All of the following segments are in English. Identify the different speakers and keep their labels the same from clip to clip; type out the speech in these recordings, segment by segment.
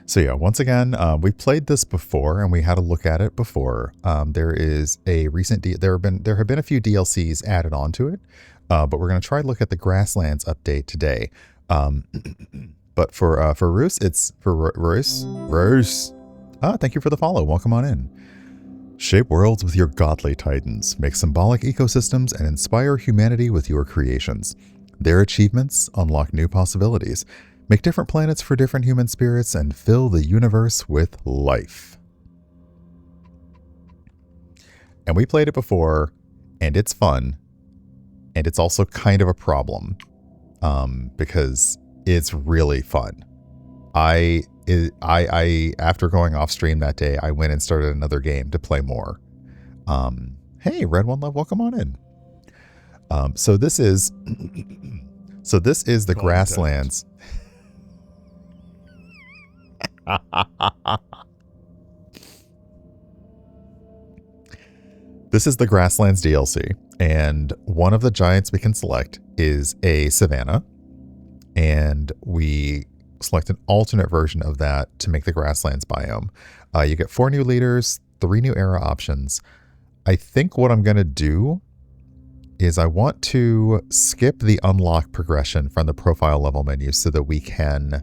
Speaker 1: So yeah, once again, we played this before and we had a look at it before. There is a recent there have been a few DLCs added onto it, but we're going to try to look at the Grasslands update today. Um, but for Reus, it's for Reus. Thank you for the follow. Welcome on in. Shape worlds with your godly titans, make symbolic ecosystems, and inspire humanity with your creations. Their achievements unlock new possibilities. Make different planets for different human spirits and fill the universe with life. And we played it before, and it's fun, and it's also kind of a problem, because it's really fun. I after going off stream that day, I went and started another game to play more. Hey, Red One Love, welcome on in. So this is the Grasslands. This is the Grasslands DLC, and one of the giants we can select is a savanna, and we select an alternate version of that to make the Grasslands biome. You get 4 new leaders, 3 new era options. I think what I'm going to do is I want to skip the unlock progression from the profile level menu so that we can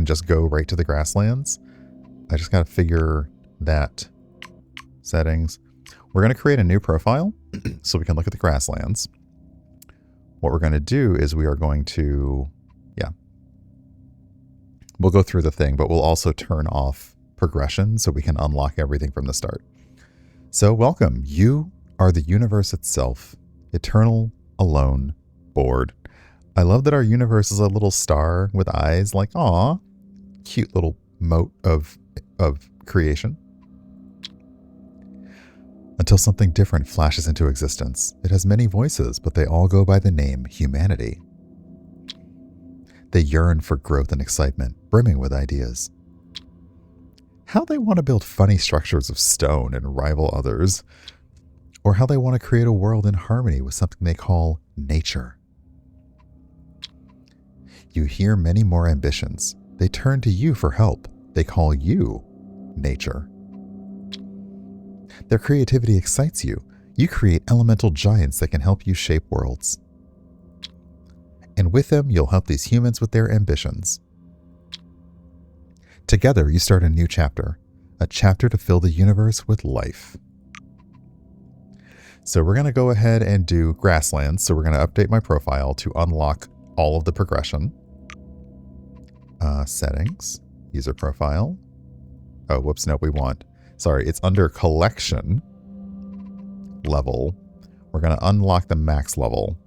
Speaker 1: just go right to the Grasslands. I just got to figure that. Settings. We're going to create a new profile so we can look at the Grasslands. What we're going to do is we are going to, we'll go through the thing, but we'll also turn off progression so we can unlock everything from the start. So welcome. You are the universe itself, eternal, alone, bored. I love that our universe is a little star with eyes like, aw, cute little mote of creation. Until something different flashes into existence. It has many voices, but they all go by the name humanity. They yearn for growth and excitement, brimming with ideas. How they want to build funny structures of stone and rival others, or how they want to create a world in harmony with something they call nature. You hear many more ambitions. They turn to you for help. They call you nature. Their creativity excites you. You create elemental giants that can help you shape worlds. And with them, you'll help these humans with their ambitions. Together, you start a new chapter. A chapter to fill the universe with life. So we're going to go ahead and do Grasslands. So we're going to update my profile to unlock all of the progression. Settings. User profile. Oh, whoops. No, we want. Sorry, it's under collection level. We're going to unlock the max level.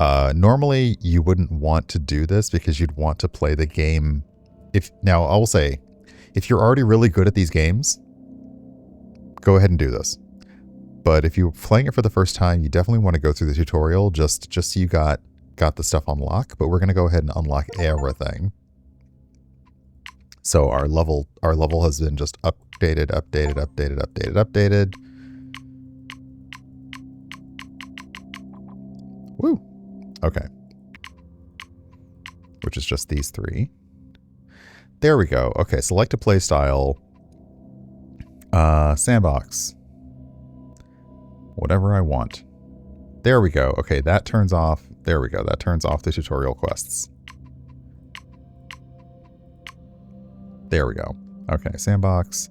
Speaker 1: Normally, you wouldn't want to do this because you'd want to play the game. Now, I will say, if you're already really good at these games, go ahead and do this. But if you're playing it for the first time, you definitely want to go through the tutorial just so you got the stuff on lock. But we're going to go ahead and unlock everything. So our level has been just updated. Woo. Okay. Which is just these 3. There we go. Okay, select a playstyle. Sandbox. Whatever I want. There we go. Okay, that turns off. There we go. That turns off the tutorial quests. There we go. Okay, sandbox,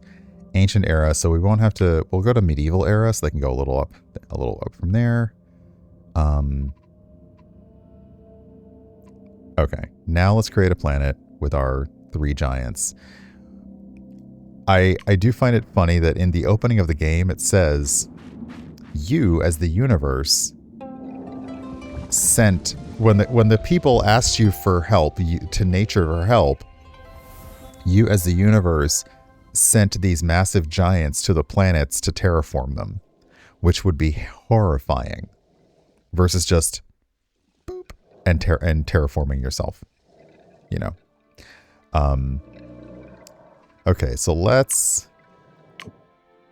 Speaker 1: ancient era. So we won't have to. We'll go to medieval era, so they can go a little up from there. Okay, now let's create a planet with our 3 giants. I do find it funny that in the opening of the game it says, "You as the universe sent when the people asked you for help, to nature for help. You as the universe sent these massive giants to the planets to terraform them, which would be horrifying, versus just boop and terraforming yourself, you know." Okay, so let's.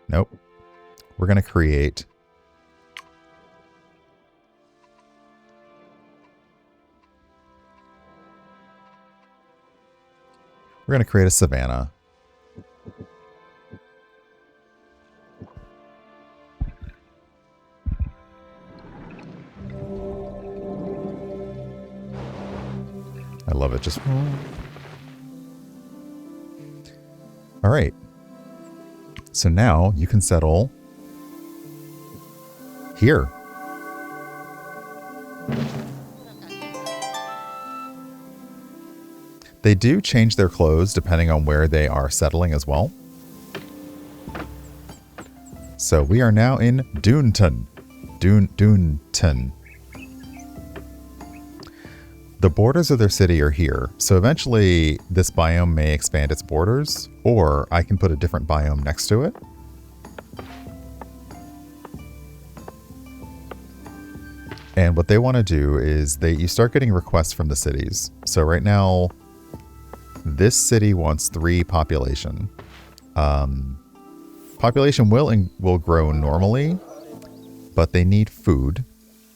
Speaker 1: Nope. We're gonna create. We're going to create a savanna. I love it. Just... All right. So now you can settle here. They do change their clothes depending on where they are settling as well. So we are now in Doonton. Doonton. The borders of their city are here, so eventually this biome may expand its borders, or I can put a different biome next to it. And what they want to do is you start getting requests from the cities. So right now, this city wants 3 population. Population will grow normally, but they need food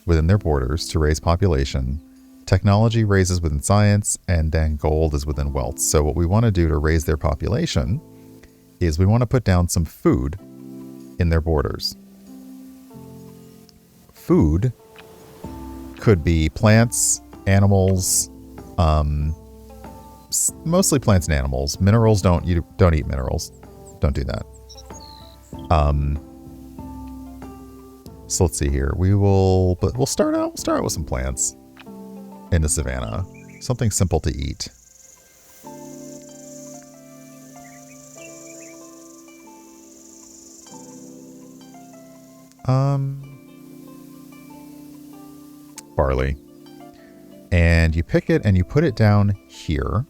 Speaker 1: within their borders to raise population. Technology raises within science, and then gold is within wealth. So what we want to do to raise their population is we want to put down some food in their borders. Food could be plants, animals, mostly plants and animals. Minerals don't eat minerals. Don't do that. So let's see here. We'll start out with some plants. In the savannah. Something simple to eat. Barley. And you pick it and you put it down here.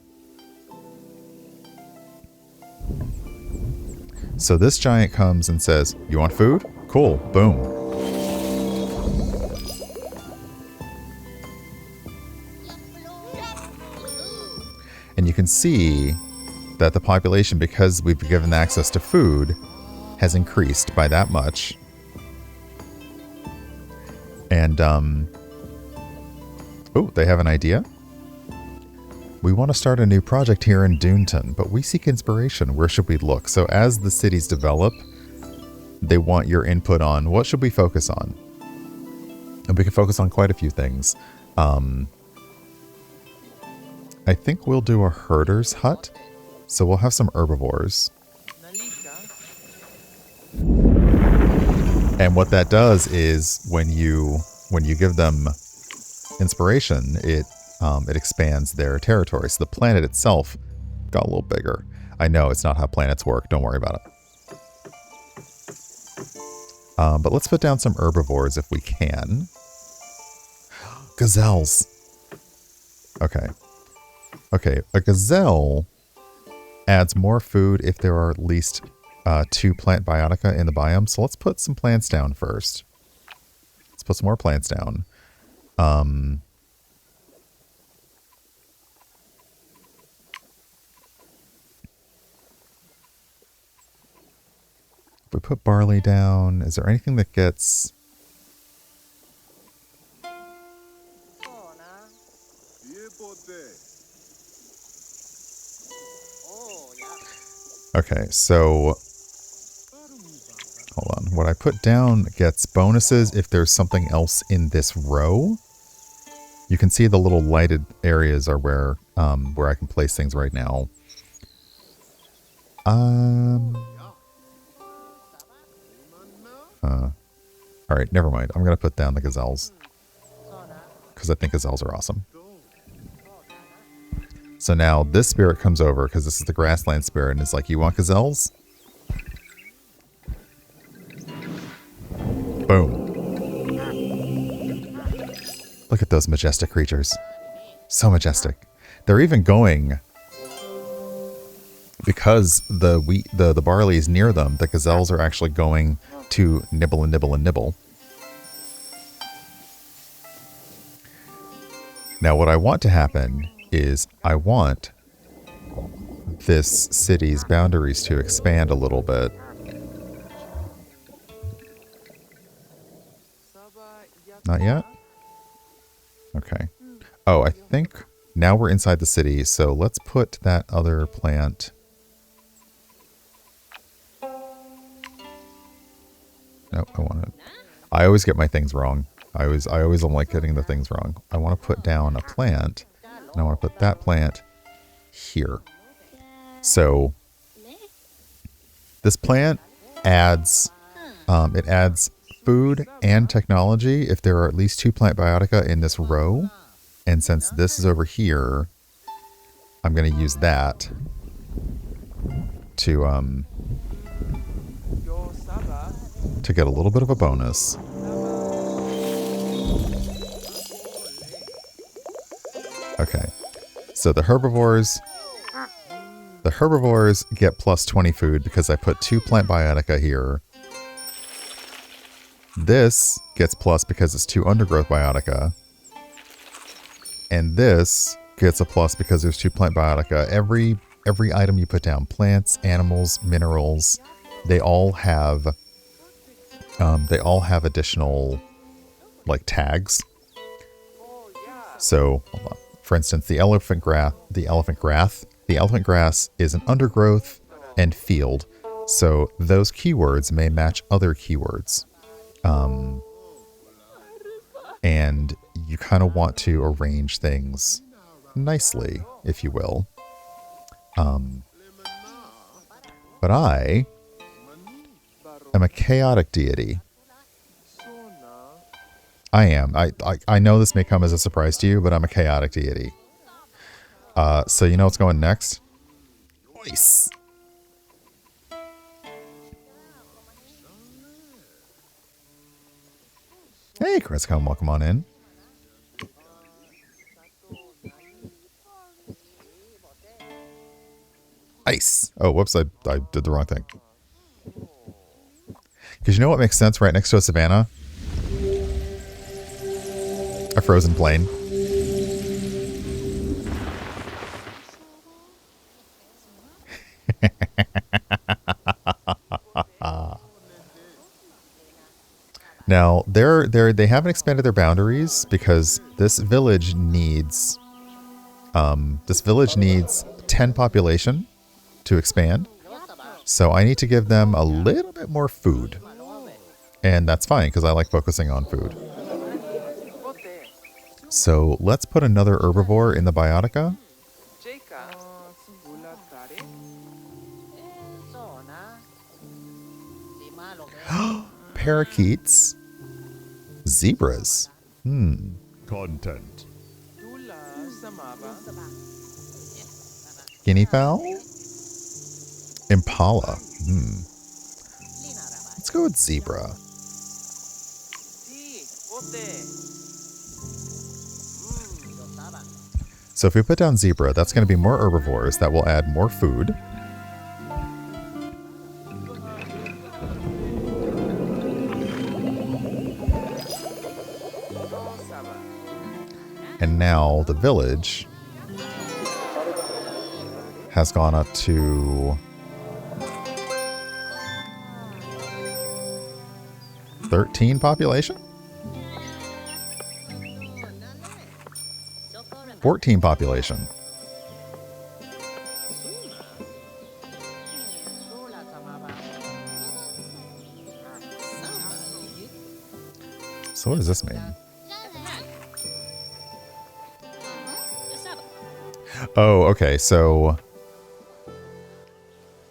Speaker 1: So this giant comes and says, "You want food? Cool. Boom." And you can see that the population, because we've given access to food, has increased by that much. And, oh, they have an idea. We want to start a new project here in Doonton, but we seek inspiration. Where should we look? So as the cities develop, they want your input on what should we focus on. And we can focus on quite a few things. I think we'll do a herder's hut, so we'll have some herbivores. And what that does is when you give them inspiration, it expands their territory. So the planet itself got a little bigger. I know it's not how planets work. Don't worry about it. But let's put down some herbivores if we can. Gazelles. Okay. Okay, a gazelle adds more food if there are at least 2 plant biotica in the biome. So let's put some plants down first. Let's put some more plants down. If we put barley down, is there anything that gets... Okay, so hold on. What I put down gets bonuses if there's something else in this row. You can see the little lighted areas are where I can place things right now. Alright, never mind. I'm going to put down the gazelles. Because I think gazelles are awesome. So now this spirit comes over, because this is the grassland spirit, and it's like, you want gazelles? Boom. Look at those majestic creatures. So majestic. They're even going, because the barley is near them, the gazelles are actually going to nibble and nibble and nibble. Now what I want to happen is I want this city's boundaries to expand a little bit. Not yet? Okay. Oh, I think Now we're inside the city, so let's put that other plant. Nope, I always get my things wrong. I always am like getting the things wrong. I want to put down a plant, and I want to put that plant here. So this plant adds it adds food and technology if there are at least 2 plant biotica in this row. And since this is over here, I'm going to use that to get a little bit of a bonus. Okay. So the herbivores get plus 20 food because I put 2 plant biotica here. This gets plus because it's 2 undergrowth biotica. And this gets a plus because there's 2 plant biotica. Every item you put down, plants, animals, minerals, they all have additional like tags. So, hold on. For instance, the elephant grass is an undergrowth and field. So those keywords may match other keywords. And you kind of want to arrange things nicely, if you will. But I am a chaotic deity. I am. I know this may come as a surprise to you, but I'm a chaotic deity. So you know what's going next? Nice. Hey, Chris, come welcome on in. Ice. Oh, whoops, I did the wrong thing. Because you know what makes sense right next to a savanna? A frozen plain. Now, they haven't expanded their boundaries because this village needs 10 population to expand. So I need to give them a little bit more food. And that's fine because I like focusing on food. So let's put another herbivore in the Biotica. Parakeets. Zebras. Content. Guinea fowl. Impala. Let's go with zebra. So if we put down zebra, that's going to be more herbivores. That will add more food. And now the village has gone up to 13 population? 14 population. So what does this mean? Oh, okay, so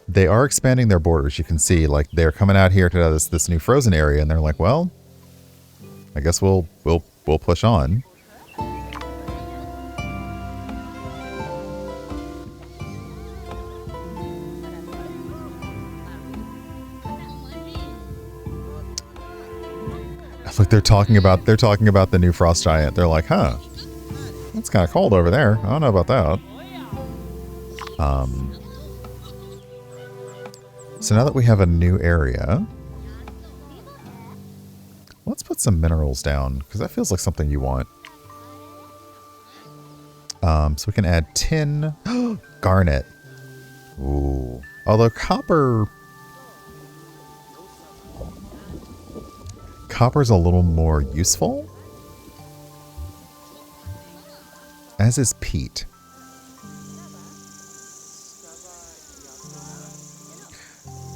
Speaker 1: they are expanding their borders. You can see, like, they're coming out here to this new frozen area, and they're like, well, I guess we'll push on. Look, they're talking about the new frost giant. They're like, huh, it's kind of cold over there. I don't know about that. So now that we have a new area, let's put some minerals down, because that feels like something you want. So we can add tin. Garnet. Ooh. Although copper's a little more useful. as is peat.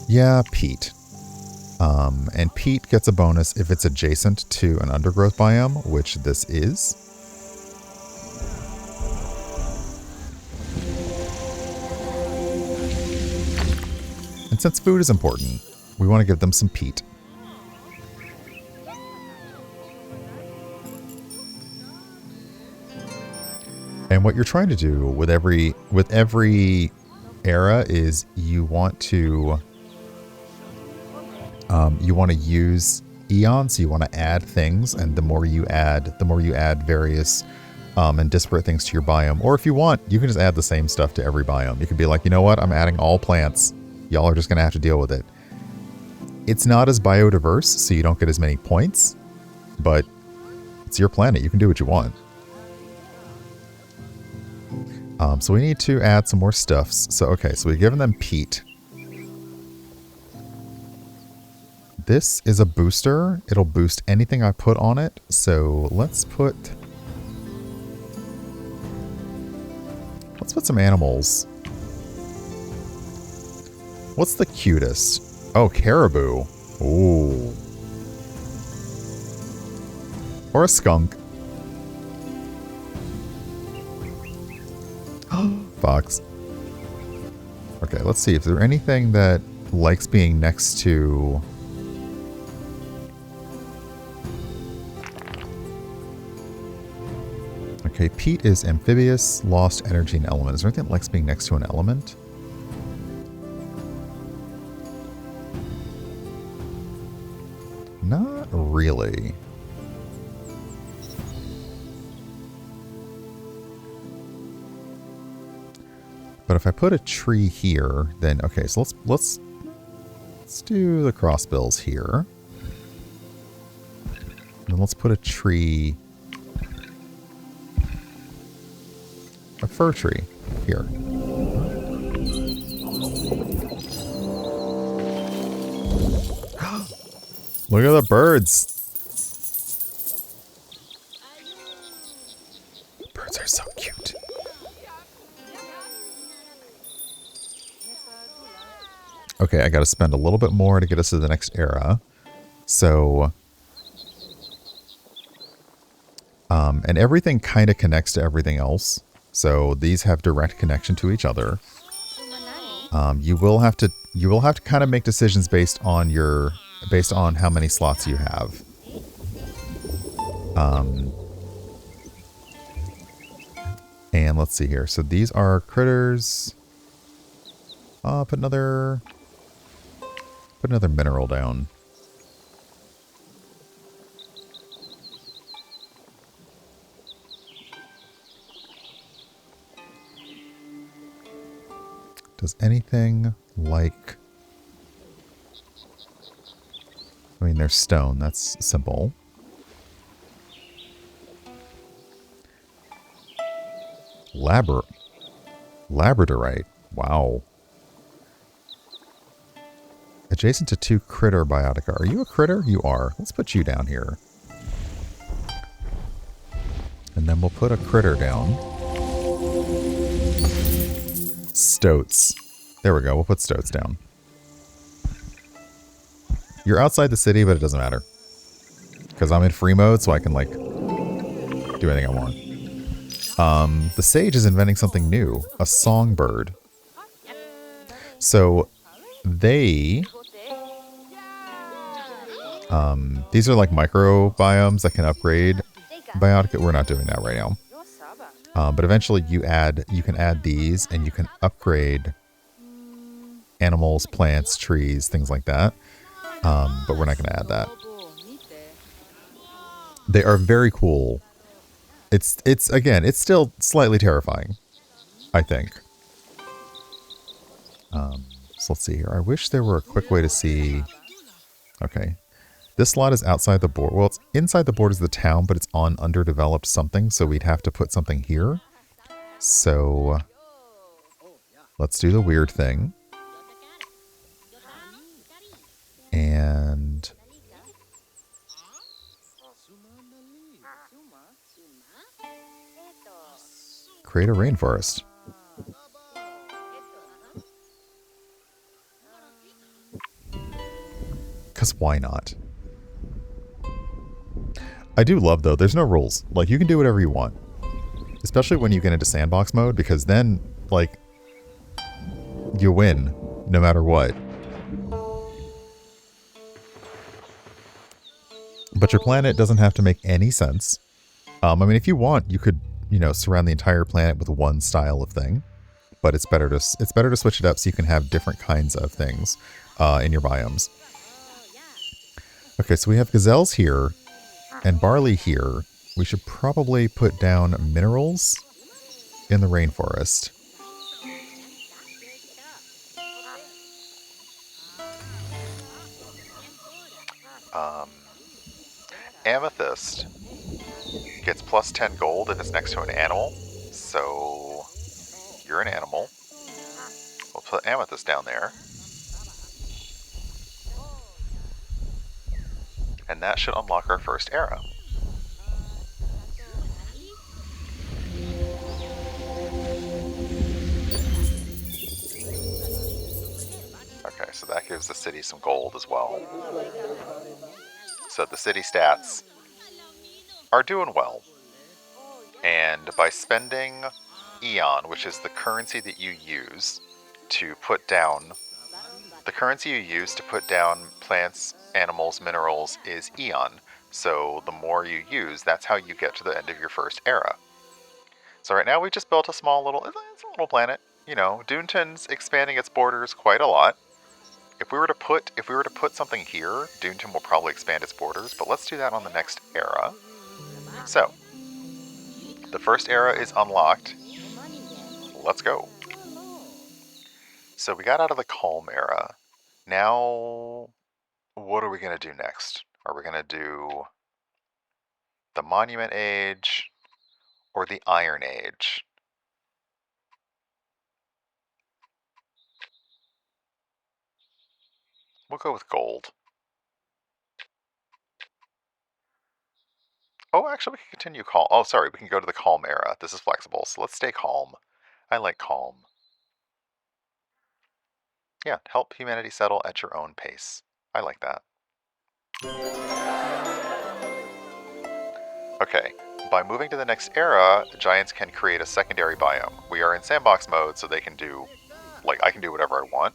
Speaker 1: Yeah, peat. And peat gets a bonus if it's adjacent to an undergrowth biome, which this is. And since food is important, we want to give them some peat. And what you're trying to do with every era is you want to use eons. You want to add things, and the more you add various and disparate things to your biome. Or if you want, you can just add the same stuff to every biome. You could be like, you know what? I'm adding all plants. Y'all are just gonna have to deal with it. It's not as biodiverse, so you don't get as many points, but it's your planet. You can do what you want. So we need to add some more stuffs. So, okay, so we've given them peat. This is a booster. It'll boost anything I put on it. So let's put some animals. What's the cutest? Oh, caribou. Ooh. Or a skunk. Fox. Okay, let's see if there's anything that likes being next to... Okay, peat is amphibious, lost energy and element. Is there anything that likes being next to an element? Not really. But if I put a tree here, then okay, so let's do the crossbills here. And then let's put a tree, a fir tree here. Look at the birds. Birds are so cute. Okay, I got to spend a little bit more to get us to the next era. So, and everything kind of connects to everything else. So these have direct connection to each other. You will have to kind of make decisions based on how many slots you have. And let's see here. So these are critters. Put another mineral down. Does anything like... I mean, there's stone. That's simple. Labradorite. Wow. Adjacent to 2 critter biotica. Are you a critter? You are. Let's put you down here. And then we'll put a critter down. Stoats. There we go. We'll put stoats down. You're outside the city, but it doesn't matter. Because I'm in free mode, so I can, like, do anything I want. The sage is inventing something new. A songbird. So, these are like micro biomes that can upgrade Biotica. We're not doing that right now. But eventually you can add these and you can upgrade animals, plants, trees, things like that. But we're not going to add that. They are very cool. It's still slightly terrifying, I think. So let's see here. I wish there were a quick way to see. Okay. This lot is outside the border. Well, it's inside the borders of the town, but it's on underdeveloped something, so we'd have to put something here. So let's do the weird thing. And create a rainforest. Because why not? I do love, though, there's no rules. Like, you can do whatever you want. Especially when you get into sandbox mode, because then, like, you win no matter what. But your planet doesn't have to make any sense. I mean, if you want, you could, surround the entire planet with one style of thing. But it's better to switch it up so you can have different kinds of things in your biomes. Okay, so we have gazelles here and barley here. We should probably put down minerals in the rainforest. Amethyst gets plus 10 gold if it's next to an animal. So you're an animal. We'll put amethyst down there. And that should unlock our first era. Okay, so that gives the city some gold as well. So the city stats are doing well. And by spending Eon, which is the currency that you use to put down... The currency you use to put down plants, animals, minerals is Eon. So the more you use, that's how you get to the end of your first era. So right now we just built a small little... It's a little planet. Doonton's expanding its borders quite a lot. If we were to put something here, Doonton will probably expand its borders, but let's do that on the next era. So, the first era is unlocked. Let's go. So we got out of the calm era. Now, what are we going to do next? Are we going to do the Monument Age or the Iron Age? We'll go with gold. Oh, actually, we can continue calm. Oh, sorry, we can go to the calm era. This is flexible, so let's stay calm. I like calm. Yeah, help humanity settle at your own pace. I like that. Okay, by moving to the next era, giants can create a secondary biome. We are in sandbox mode, so they can do, I can do whatever I want.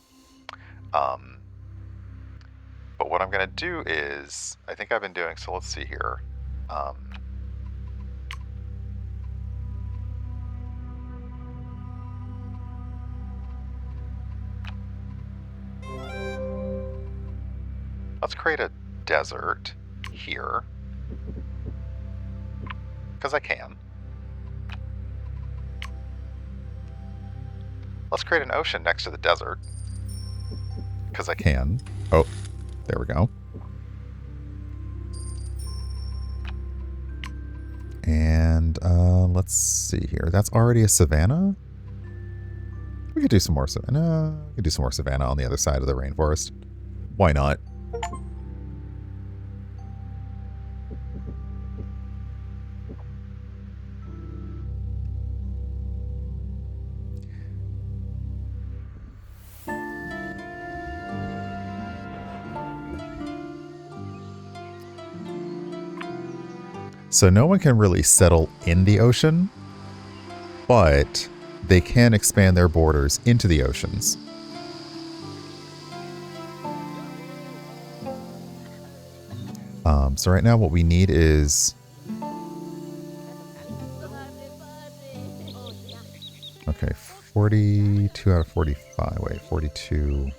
Speaker 1: But what I'm going to do is, I think I've been doing, so let's see here. Let's create a desert here. Because I can. Let's create an ocean next to the desert. Because I can. Oh, there we go. And let's see here. That's already a savanna. We could do some more savanna. We could do some more savanna on the other side of the rainforest. Why not? So no one can really settle in the ocean, but they can expand their borders into the oceans. So right now what we need is... Okay, 42 out of 45. Wait, 42...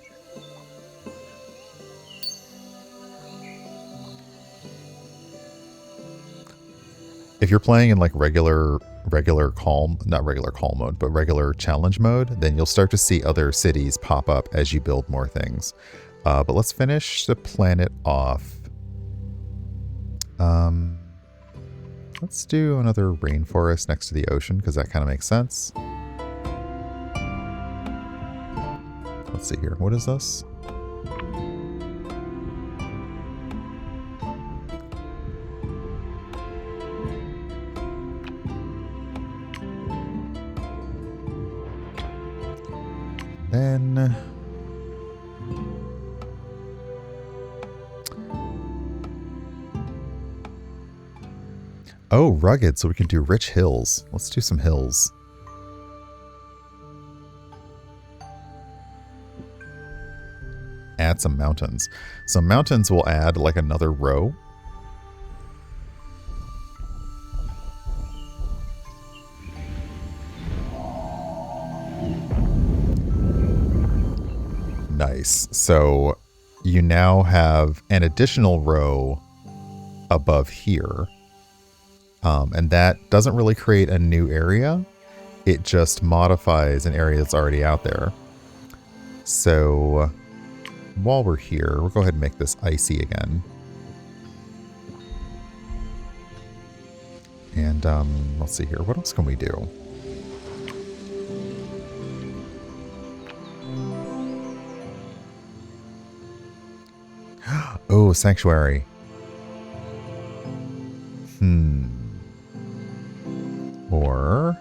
Speaker 1: If you're playing in regular calm, not regular calm mode, but regular challenge mode, then you'll start to see other cities pop up as you build more things. But let's finish the planet off. Let's do another rainforest next to the ocean, because that kind of makes sense. Let's see here. What is this? then... Oh, rugged, so we can do rich hills. Let's do some hills. Add some mountains. So mountains will add like another row. Nice. So you now have an additional row above here. And that doesn't really create a new area. It just modifies an area that's already out there. So while we're here, we'll go ahead and make this icy again. And let's see here. What else can we do? Oh, sanctuary. Or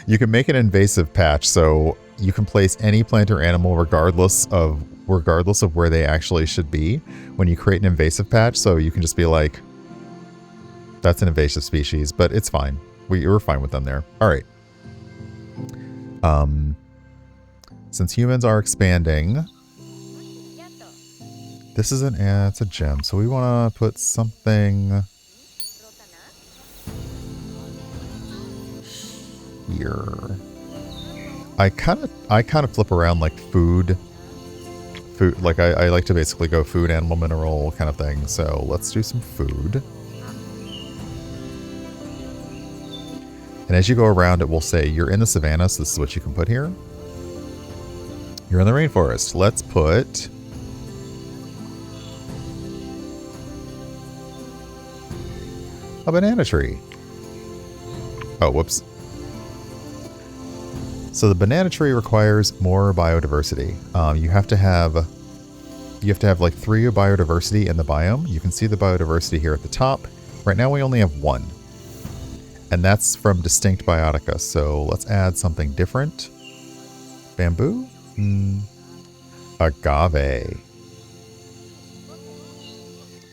Speaker 1: you can make an invasive patch, so you can place any plant or animal regardless of where they actually should be when you create an invasive patch. So you can just be like, that's an invasive species, but it's fine. We're fine with them there. All right. Since humans are expanding, this is it's a gem, so we want to put something here. I kind of flip around like food, like I like to basically go food, animal, mineral kind of thing. So let's do some food. And as you go around, it will say you're in the savannah, so this is what you can put here. You're in the rainforest. Let's put a banana tree. Oh, whoops. So the banana tree requires more biodiversity. You have to have like 3 biodiversity in the biome. You can see the biodiversity here at the top. Right now we only have 1. And that's from distinct Biotica. So let's add something different. Bamboo? Agave.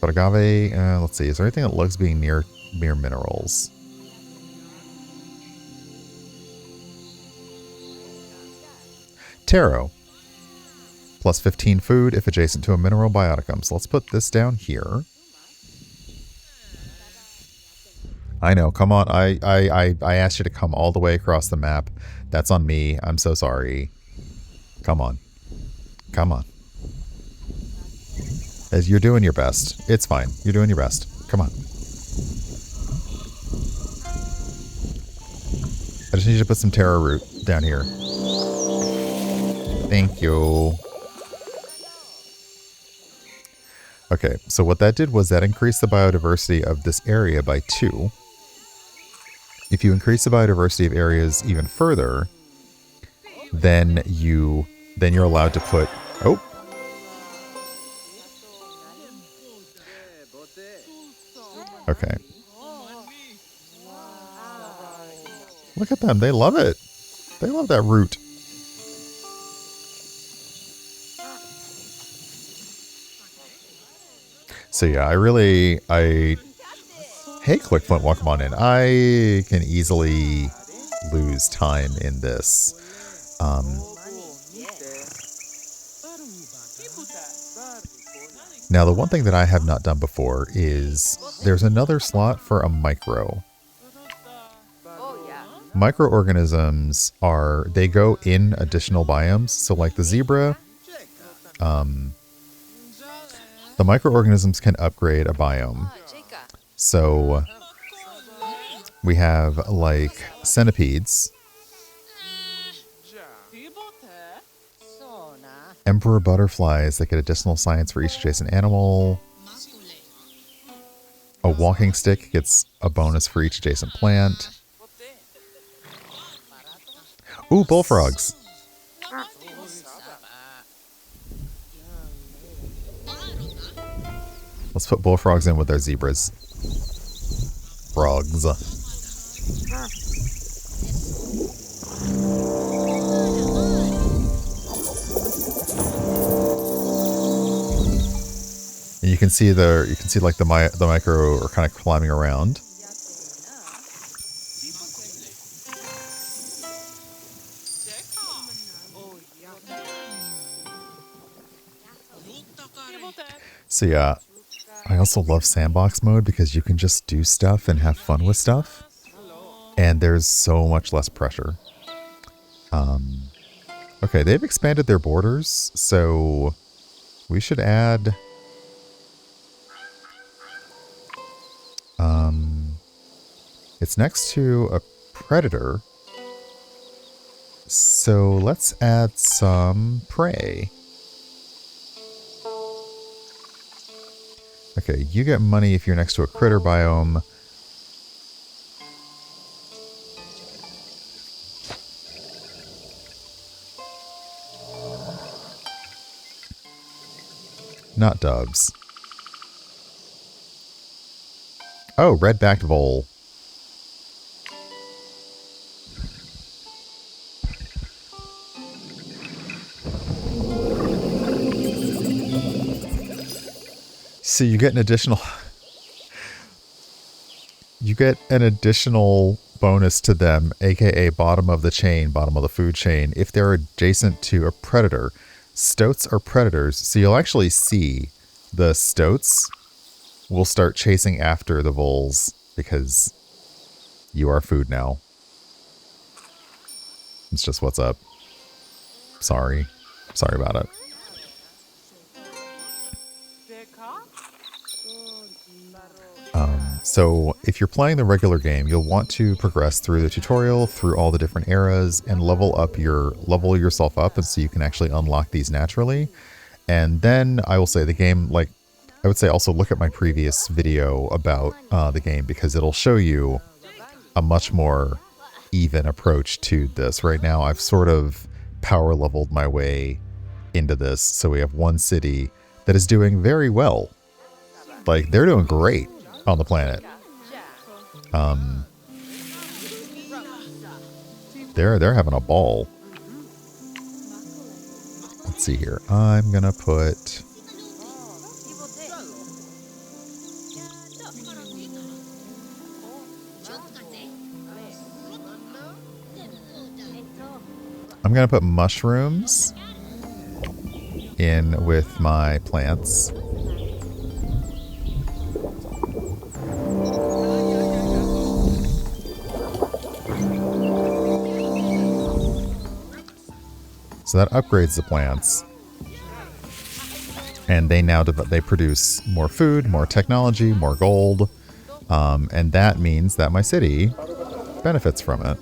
Speaker 1: But agave, let's see. Is there anything that looks being near minerals? Taro. Plus 15 food if adjacent to a mineral bioticum. So let's put this down here. I know, come on. I asked you to come all the way across the map. That's on me. I'm so sorry. Come on. Come on. As you're doing your best. It's fine. You're doing your best. Come on. I just need you to put some taro root down here. Thank you. Okay, so what that did was that increased the biodiversity of this area by 2. If you increase the biodiversity of areas even further, then you're allowed to put... Oh! Okay. Look at them. They love it. They love that root. So yeah, hey, Clickflint, welcome on in. I can easily lose time in this. Now, the one thing that I have not done before is there's another slot for a micro. Microorganisms they go in additional biomes. So like the zebra, the microorganisms can upgrade a biome. So we have like centipedes, emperor butterflies that get additional science for each adjacent animal. A walking stick gets a bonus for each adjacent plant. Ooh, bullfrogs. Let's put bullfrogs in with our zebras. Frogs. can see like the micro are kind of climbing around. So yeah, I also love sandbox mode because you can just do stuff and have fun with stuff. And there's so much less pressure. Okay, they've expanded their borders, so we should add... it's next to a predator, so let's add some prey. Okay, you get money if you're next to a critter biome. Not doves. Oh, red-backed vole. So you get an additional... you get an additional bonus to them, aka bottom of the chain, bottom of the food chain, if they're adjacent to a predator. Stoats are predators, so you'll actually see the stoats will start chasing after the voles because you are food now. It's just what's up. Sorry. Sorry about it. So if you're playing the regular game, you'll want to progress through the tutorial, through all the different eras, and level yourself up, and so you can actually unlock these naturally. And then I will say the game, like, I would say also look at my previous video about the game, because it'll show you a much more even approach to this. Right now, I've sort of power leveled my way into this, so we have one city that is doing very well. Like, they're doing great on the planet. They're having a ball. Let's see here. I'm gonna put... I'm gonna put mushrooms in with my plants. So that upgrades the plants, and they produce more food, more technology, more gold, and that means that my city benefits from it.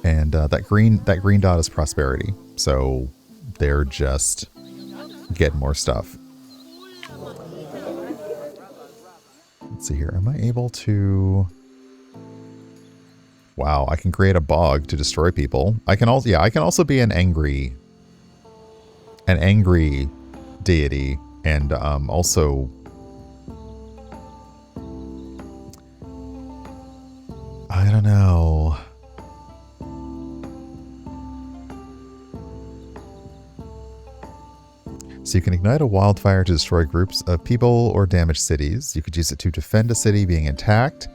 Speaker 1: And that green dot is prosperity, so they're just getting more stuff. Let's see here. Am I able to? Wow, I can create a bog to destroy people. I can also be an angry deity, and also I don't know. So you can ignite a wildfire to destroy groups of people or damage cities. You could use it to defend a city being attacked.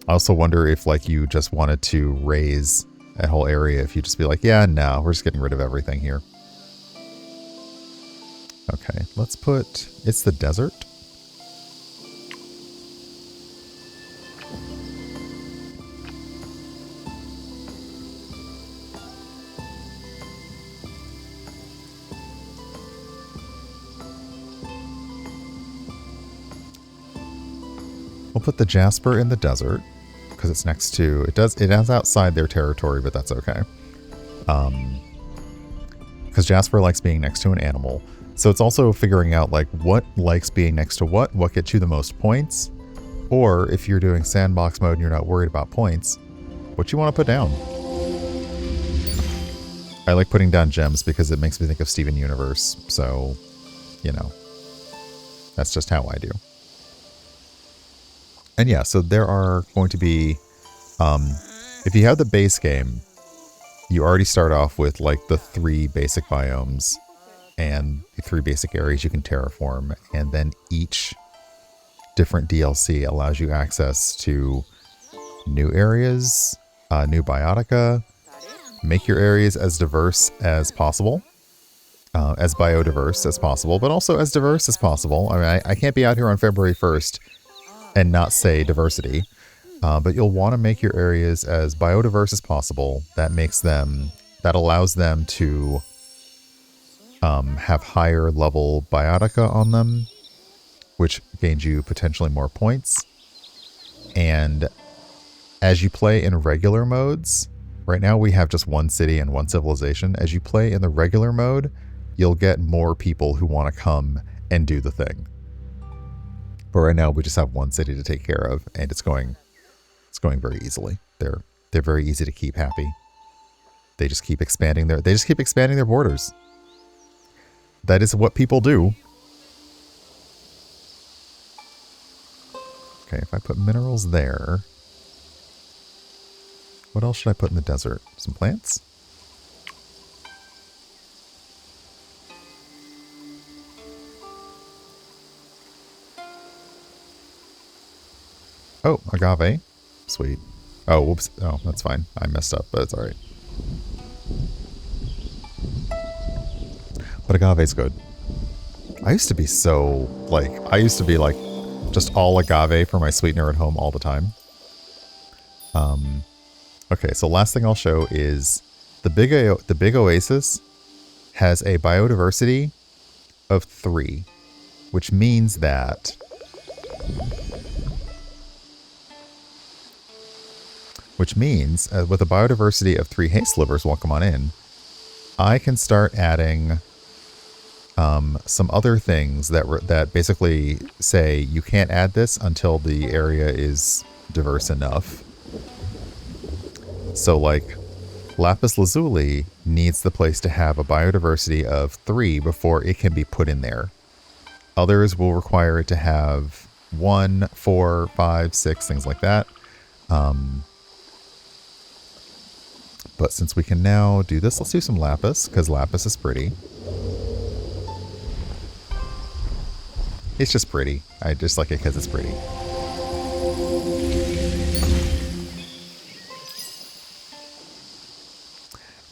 Speaker 1: I also wonder if, like, you just wanted to raise a whole area, if you just be like, yeah, no, we're just getting rid of everything here. Okay, let's put... it's the desert. We'll put the jasper in the desert, because it's next to... it has outside their territory, but that's okay. Because jasper likes being next to an animal. So it's also figuring out, like, what likes being next to what gets you the most points, or if you're doing sandbox mode and you're not worried about points, what you want to put down. I like putting down gems because it makes me think of Steven Universe, so, you know, that's just how I do. And yeah, so there are going to be, if you have the base game, you already start off with like the 3 basic biomes and the 3 basic areas you can terraform, and then each different DLC allows you access to new areas, new biotica. Make your areas as diverse as possible, as biodiverse as possible, but also as diverse as possible. I mean, I can't be out here on February 1st and not say diversity, but you'll want to make your areas as biodiverse as possible. That allows them to have higher level biotica on them, which gains you potentially more points. And as you play in regular modes, right now we have just 1 city and 1 civilization. As you play in the regular mode, you'll get more people who want to come and do the thing. But right now we just have 1 city to take care of, and it's going very easily. They're very easy to keep happy. They just keep expanding their borders. That is what people do. Okay, if I put minerals there, what else should I put in the desert? Some plants? Oh, agave. Sweet. Oh, whoops. Oh, that's fine. I messed up, but it's alright. But agave's good. I used to be like just all agave for my sweetener at home all the time. Okay, so last thing I'll show is the big oasis has a biodiversity of 3, which means that with a biodiversity of 3 hay slivers, welcome on in, I can start adding some other things that basically say you can't add this until the area is diverse enough. So like lapis lazuli needs the place to have a biodiversity of 3 before it can be put in there. Others will require it to have 1, 4, 5, 6, things like that. But since we can now do this, let's do some lapis, because lapis is pretty. It's just pretty. I just like it because it's pretty.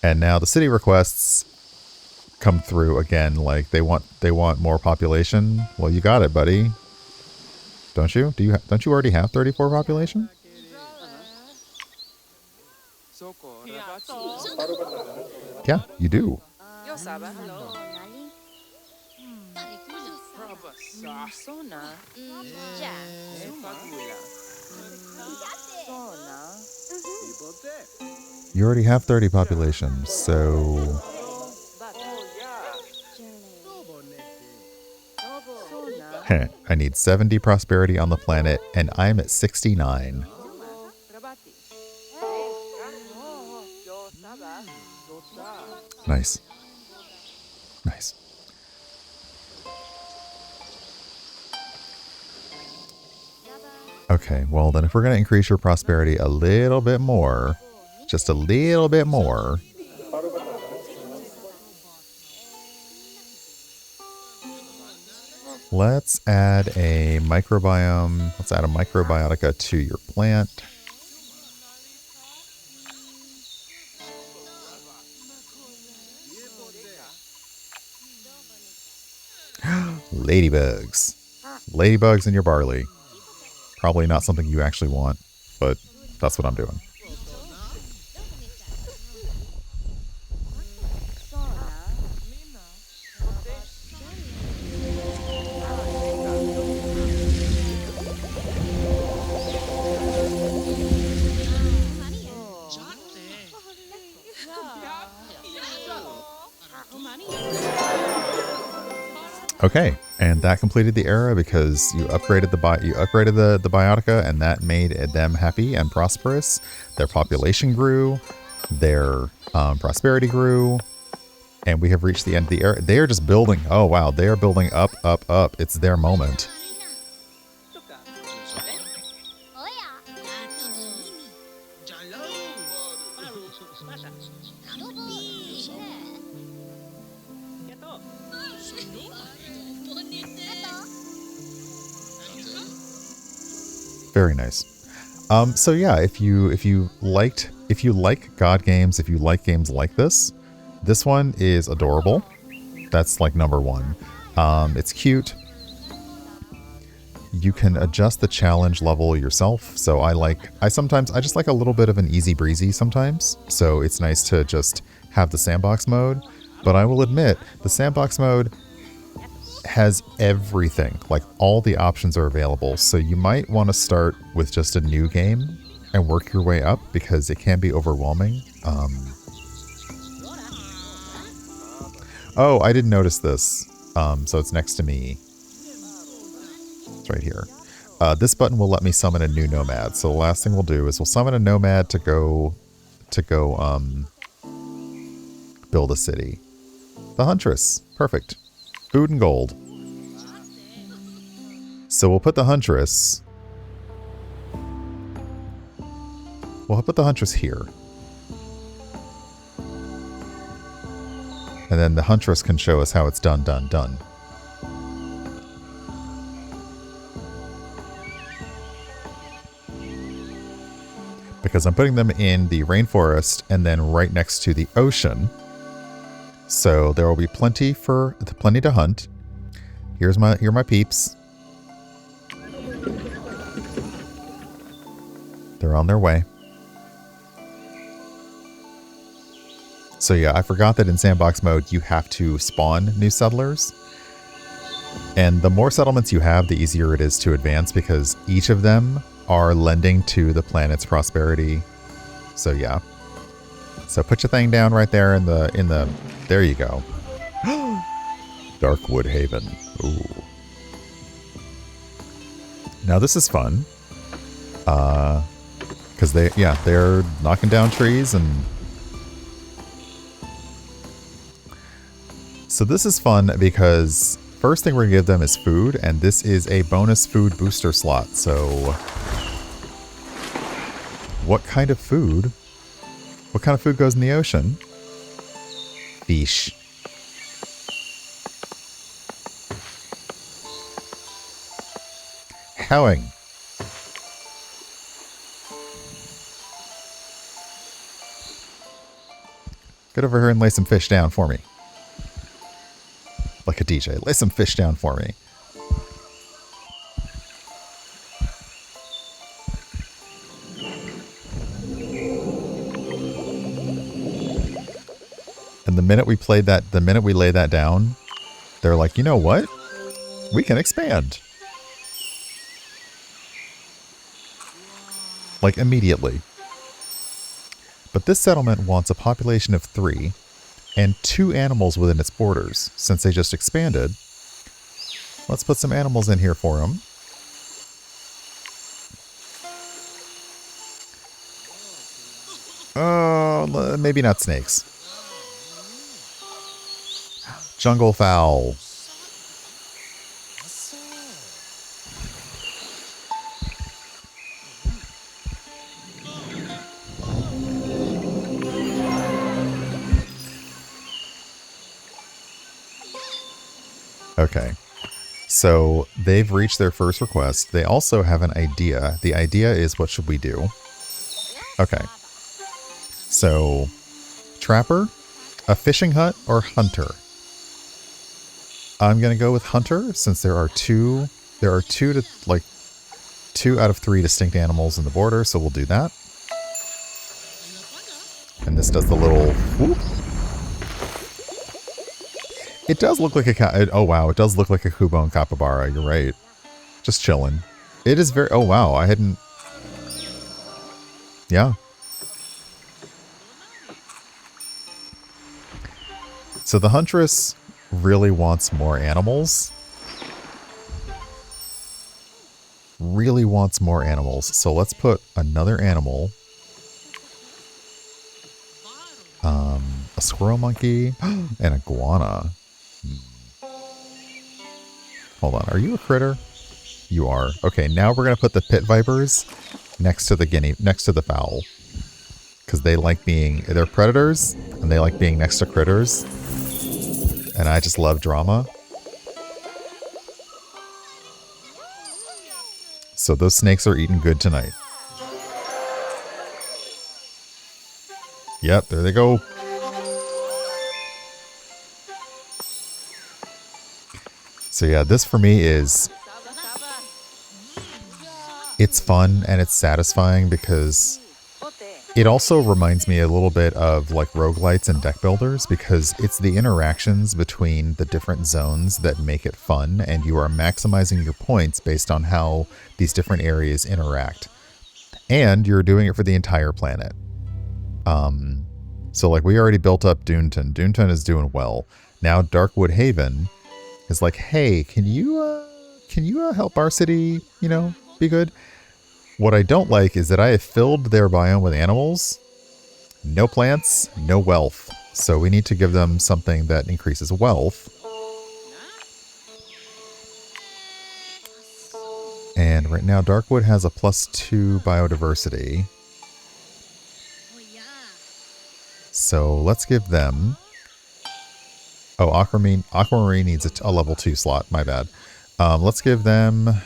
Speaker 1: And now the city requests come through again. Like they want more population. Well, you got it, buddy. Don't you? Don't you already have 34 population? Yeah, you do. You already have 30 population, so... I need 70 prosperity on the planet, and I'm at 69. Nice. Nice. Okay, well then if we're going to increase your prosperity a little bit more, just a little bit more, let's add a microbiome, let's add a microbiotica to your plant. Ladybugs. Ladybugs in your barley. Probably not something you actually want, but that's what I'm doing. Okay, and that completed the era because you upgraded the Biotica, and that made them happy and prosperous. Their population grew, their prosperity grew, and we have reached the end of the era. They are just building. Oh wow, they are building up, up, up. It's their moment. Very nice. So yeah, if you like God games, if you like games like this one is adorable. That's like number one. It's cute. You can adjust the challenge level yourself. So I just like a little bit of an easy breezy sometimes. So it's nice to just have the sandbox mode. But I will admit, the sandbox mode has everything. Like all the options are available. So you might want to start with just a new game and work your way up because it can be overwhelming. Oh, I didn't notice this. So it's next to me. It's right here. This button will let me summon a new nomad. So the last thing we'll do is we'll summon a nomad to go build a city. The Huntress. Perfect. Food and gold. So we'll put the Huntress. We'll put the Huntress here. And then the Huntress can show us how it's done. Because I'm putting them in the rainforest and then right next to the ocean. So there will be plenty to hunt. Here are my peeps. They're on their way. So yeah, I forgot that in sandbox mode you have to spawn new settlers. And the more settlements you have, the easier it is to advance because each of them are lending to the planet's prosperity. So yeah. So put your thing down right there in the there you go. Darkwood Haven. Ooh. Now this is fun. Cause they're knocking down trees and so this is fun because first thing we're gonna give them is food, and this is a bonus food booster slot. So what kind of food? What kind of food goes in the ocean? Fish. Howing. Get over here and lay some fish down for me. Like a DJ. Lay some fish down for me. And the minute we lay that down, they're like, you know what? We can expand. Like immediately. But this settlement wants a population of 3 and 2 animals within its borders. Since they just expanded, let's put some animals in here for them. Oh, maybe not snakes. Jungle fowl. Okay, so they've reached their first request. They also have an idea. The idea is, what should we do? Okay, so trapper, a fishing hut, or hunter? I'm gonna go with hunter since there are two out of 3 distinct animals in the border, so we'll do that. And this does the little whoop. It does look like a oh wow, it does look like a Kubone capybara. You're right. Just chilling. It is very. Oh wow, I hadn't. Yeah. So the huntress really wants more animals. Really wants more animals. So let's put another animal. A squirrel monkey and a iguana. Hold on, are you a critter? You are. Okay, now we're gonna put the pit vipers next to the fowl. Because they're predators, and they like being next to critters. And I just love drama. So those snakes are eating good tonight. Yep, there they go. So yeah, this for me is... It's fun and it's satisfying because it also reminds me a little bit of like roguelites and deck builders, because it's the interactions between the different zones that make it fun, and you are maximizing your points based on how these different areas interact. And you're doing it for the entire planet. So like we already built up Doonton. Doonton is doing well. Now Darkwood Haven is like, hey, can you help our city, be good? What I don't like is that I have filled their biome with animals. No plants, no wealth. So we need to give them something that increases wealth. And right now Darkwood has a +2 biodiversity. So let's give them... Oh, Aquamarine needs a level 2 slot. My bad. Let's give them...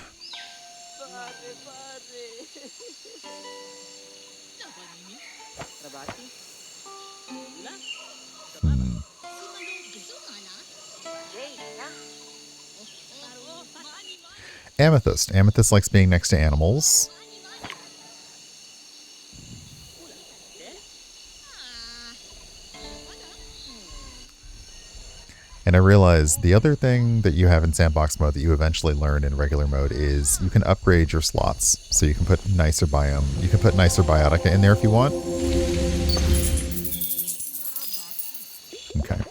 Speaker 1: Amethyst. Amethyst likes being next to animals. And I realize the other thing that you have in sandbox mode that you eventually learn in regular mode is you can upgrade your slots. So you can put nicer biome. You can put nicer biotica in there if you want. Okay.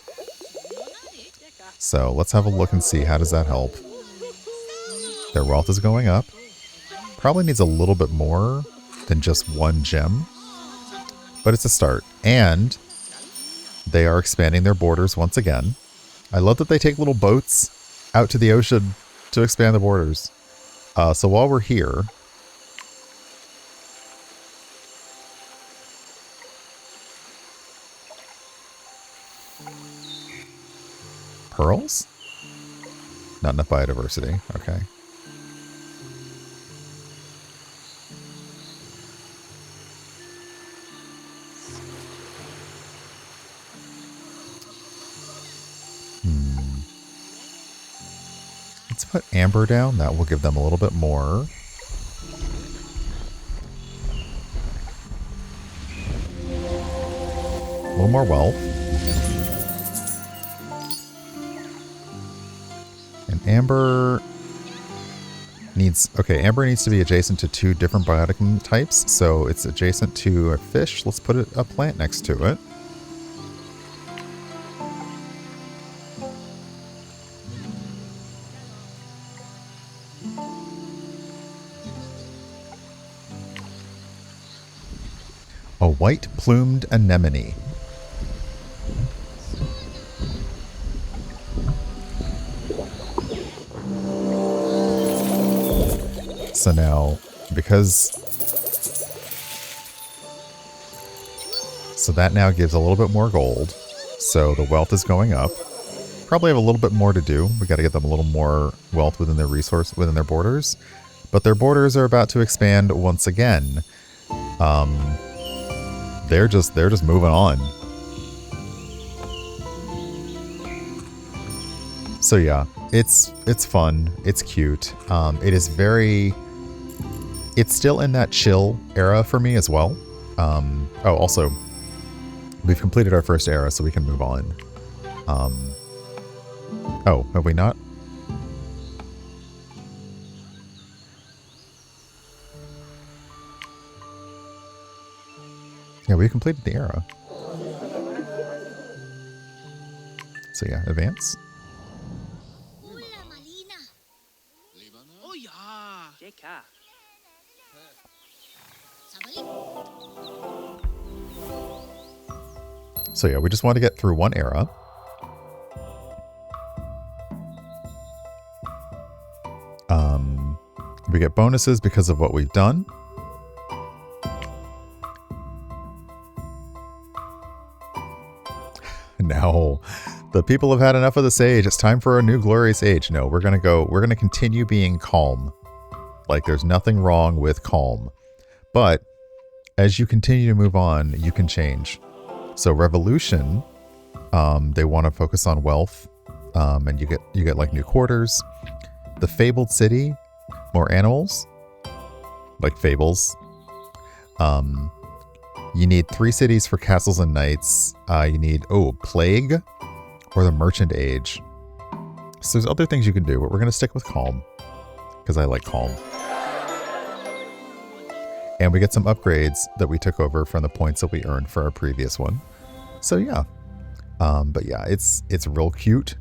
Speaker 1: So let's have a look and see how does that help. Their wealth is going up. Probably needs a little bit more than just one gem. But it's a start. And they are expanding their borders once again. I love that they take little boats out to the ocean to expand the borders. So while we're here... Pearls? Not enough biodiversity. Okay. Let's put amber down. That will give them a little bit more. A little more wealth. And amber needs... Okay, amber needs to be adjacent to 2 different biotic types. So it's adjacent to a fish. Let's put a plant next to it. A white-plumed anemone. So now, because... So that now gives a little bit more gold. So the wealth is going up. Probably have a little bit more to do. We got to get them a little more wealth within their within their borders. But their borders are about to expand once again. They're just moving on. So yeah, it's fun. It's cute. It is very... It's still in that chill era for me as well. Oh, also, we've completed our first era, so we can move on. Oh, have we not? Yeah, we completed the era. So yeah, advance. So yeah, we just want to get through one era. We get bonuses because of what we've done. No, the people have had enough of this age. It's time for a new glorious age. No, we're going to continue being calm. Like, there's nothing wrong with calm. But as you continue to move on, you can change. So revolution, they want to focus on wealth, and you get like new quarters. The fabled city, more animals, like fables. You need 3 cities for castles and knights. You need plague or the merchant age. So there's other things you can do, but we're gonna stick with calm because I like calm. And we get some upgrades that we took over from the points that we earned for our previous one. So yeah. But yeah, it's real cute.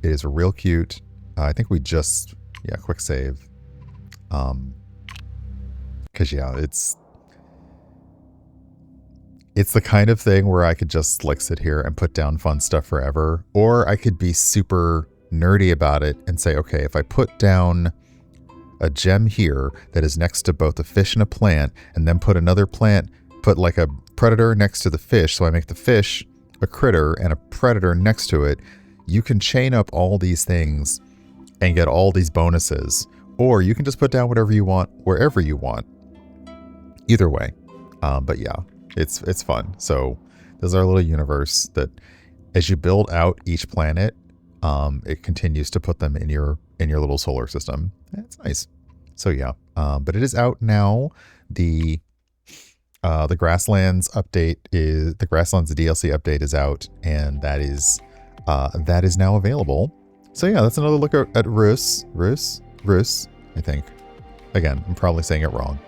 Speaker 1: It is real cute. I think we just, quick save. Cause yeah, it's the kind of thing where I could just like sit here and put down fun stuff forever, or I could be super nerdy about it and say, okay, if I put down a gem here that is next to both a fish and a plant, and then put another plant, put like a predator next to the fish, so I make the fish a critter and a predator next to it, you can chain up all these things and get all these bonuses. Or you can just put down whatever you want, wherever you want. Either way. But yeah, it's fun. So this is our little universe that as you build out each planet, it continues to put them in your little solar system. It's nice. So yeah, but it is out now. The Grasslands update is the Grasslands DLC update is out, and that is now available. So yeah, that's another look at Reus, I think. Again, I'm probably saying it wrong.